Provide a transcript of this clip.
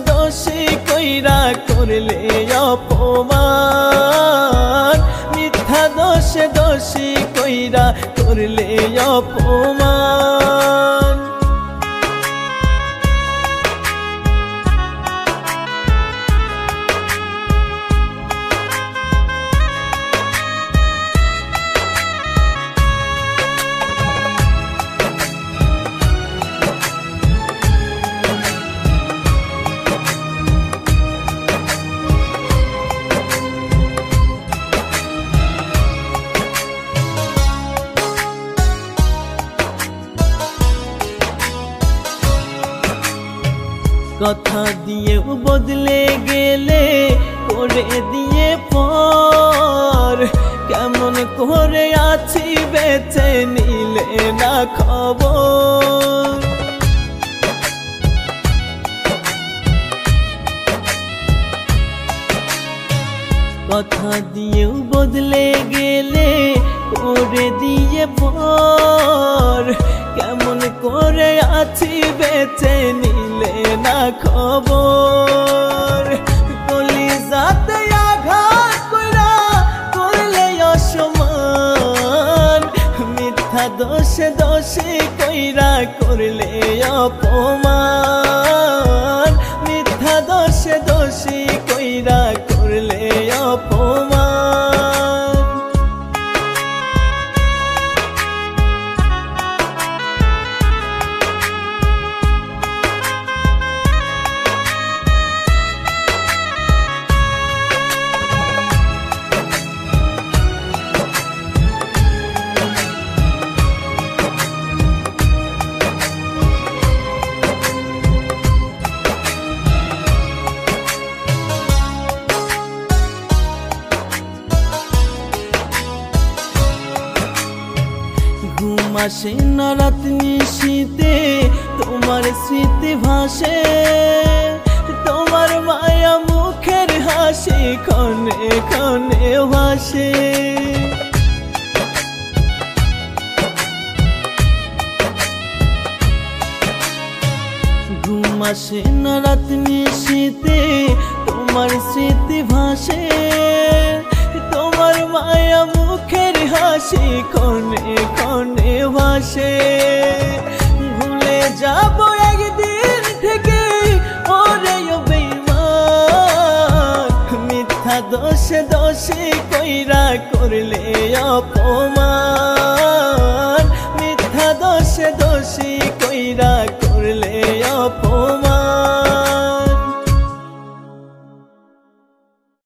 দোষী কইরা করলে অপমান, মিথ্যা দোষে দোষী কইরা করলে অপমান। কথা দিয়েও বদলে গেলে করে দিয়ে পর, কেমন করে আছি বেঁচে নিলে না খবর। কথা দিয়েও বদলে গেলে করে দিয়ে পর, কেমন করে আছি বেঁচে নিলে না খবর। কলিজাতে আঘাত কইরা করলে অসম্মান, মিথ্যা দোষে দোষী কইরা করলে অপমান, মিথ্যা দোষে দোষী কইরা করলে অপমান। ঘুম আসে না রাত নিশীতে তোমার স্মৃতি ভাসে, তোমার মায়া মুখের হাসি ক্ষণে ক্ষণে ভাসে। ঘুম আসে না রাত নিশীতে তোমার স্মৃতি ভাসে, তোমার মায়া মুখের হাসি ক্ষণে ক্ষণে ভাসে। ভুলে যাব একদিন থেকে ওরে বেঈমান, মিথ্যা দোষে দোষী কইরা করলে অপমান।